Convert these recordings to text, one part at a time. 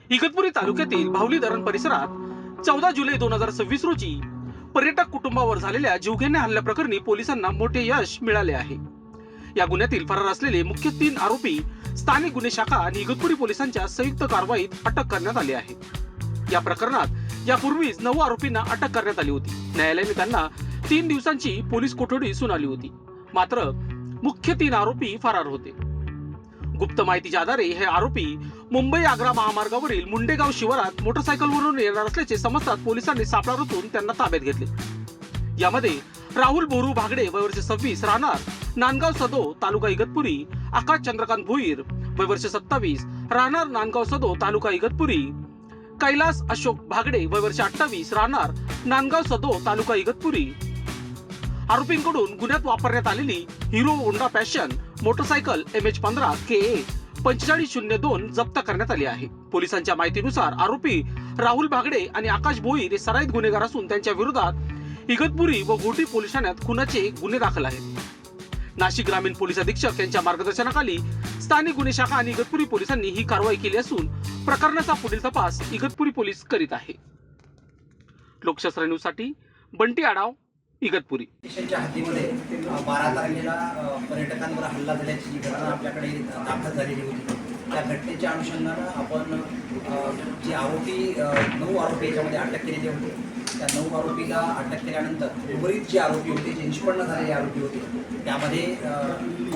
इगतपुरी तालुक्यातील भावली धरण परिसरात 14 जुलै 2026 रोजी पर्यटक कुटुंबावर झालेल्या जीवघेण्या हल्ल्याप्रकरणी पोलिसांना मोठे यश मिळाले आहे। या गुन्ह्यातील फरार असलेले मुख्य 3 आरोपी स्थानिक गुन्हे शाखा आणि इगतपुरी पोलिसांच्या संयुक्त कारवाईत अटक करण्यात आले आहे। या प्रकरणात यापूर्वीच 9 आरोपींना अटक करण्यात आली होती। न्यायालयाने त्यांना 3 दिवसांची पोलीस कोठडी सुनावली होती, मात्र मुख्य 3 आरोपी फरार होते। गुप्त माहितीच्या आधारे हे आरोपी मुंबई आग्रा महामार्गावरील मुंडेगाव शिवारात मोटरसायकलवरून येणार असल्याचे समजतात पोलिसांनी सापळा रचून त्यांना ताब्यात घेतले। यामध्ये राहुल बोरू भागडे वय वर्ष 26 राहणार नांदगाव सदो तालुका इगतपुरी, आकाश चंद्रकांत भोईर वय वर्ष 27 राहणार नांदगाव सदो तालुका इगतपुरी, कैलास अशोक भागडे वय वर्ष 28 राहणार नांदगाव सदो तालुका इगतपुरी आरोपींकडून गुन्ह्यात वापरण्यात आलेली hero Honda passion motorcycle MH15 KA 4502 जप्त करण्यात आली आहे। पोलिसांच्या माहितीनुसार आरोपी राहुल भागडे आणि आकाश भोईर हे सराईत गुन्हेगार असून त्यांच्या विरोधात इगतपुरी व गोटी पोलीस ठाण्यात खुनाचे गुन्हे दाखल आहेत। नाशिक ग्रामीण पोलीस अधीक्षक यांच्या मार्गदर्शनाखाली स्थानिक गुन्हे शाखा आणि इगतपुरी पोलिसांनी ही कारवाई केली असून प्रकरणाचा पुढील तपास इगतपुरी पोलीस करीत आहे। लोकशास्त्र न्यूज साठी बंटी आडाव, इगतपुरी। स्टेशनच्या हद्दीमध्ये 12 तारखेला पर्यटकांवर हल्ला झाल्याची जी घटना आपल्याकडे दाखल झालेली होती, त्या घटनेच्या अनुषंगानं आपण जे आरोपी 9 आरोपी याच्यामध्ये अटक केलेले होते, त्या 9 आरोपीला अटक केल्यानंतर उर्वरित जे आरोपी होते, जे निष्पन्न झालेले आरोपी होते, त्यामध्ये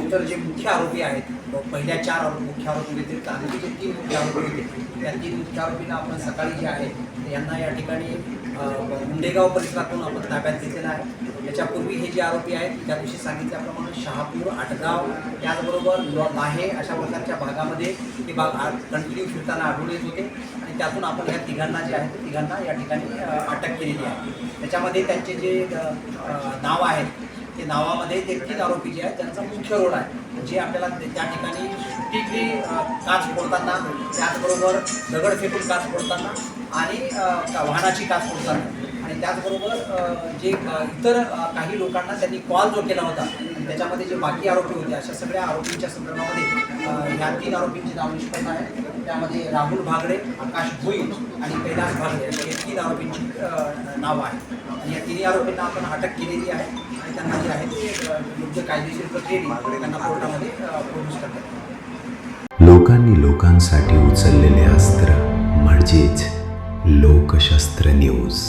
इतर जे मुख्य आरोपी आहेत, पहिल्या 4 मुख्य आरोपी व्यतिरिक्त आणखी जे 3 मुख्य आरोपी होते, त्या 3 मुख्य आरोपींना आपण सकाळी जे आहे यांना या ठिकाणी मुंडेगाव परिसरातून आपण ताब्यात घेतलेला आहे। याच्यापूर्वी हे जे आरोपी आहेत त्या दिवशी सांगितल्याप्रमाणे शहापूर, आटगाव त्याचबरोबर लाहे अशा प्रकारच्या भागामध्ये हे भाग कंटिन्यू फिरताना आढळून येत होते आणि त्यातून आपण या तिघांना जे आहेत तिघांना या ठिकाणी अटक केलेली आहे। त्याच्यामध्ये त्यांचे जे नाव आहेत ते नावामध्ये ते 3 आरोपी जे आहेत त्यांचा मुख्य रोल आहे, जे आपल्याला त्या ठिकाणी टिकली काच फोडताना, त्याचबरोबर दगड फेकून काच फोडताना आणि वाहनाची काच फोडताना आणि त्याचबरोबर जे इतर काही लोकांना त्यांनी कॉल जो केला होता त्याच्यामध्ये जे बाकी आरोपी होते अशा सगळ्या आरोपींच्या संदर्भामध्ये ह्या 3 आरोपींची नाव निष्पन्न आहे। त्यामध्ये राहुल भागडे, आकाश भोईर आणि कैलास भागडे हे 3 आरोपींची नावं आहेत आणि या 3 आरोपींना आपण अटक केलेली आहे आणि त्यांना जे आहे ते योग्य कायदेशीर प्रक्रियेने त्यांना कोर्टामध्ये प्रोड्यूस करतात। लोकांनी लोकांसाठी उचललेले अस्त्र म्हणजेच लोकशास्त्र न्यूज।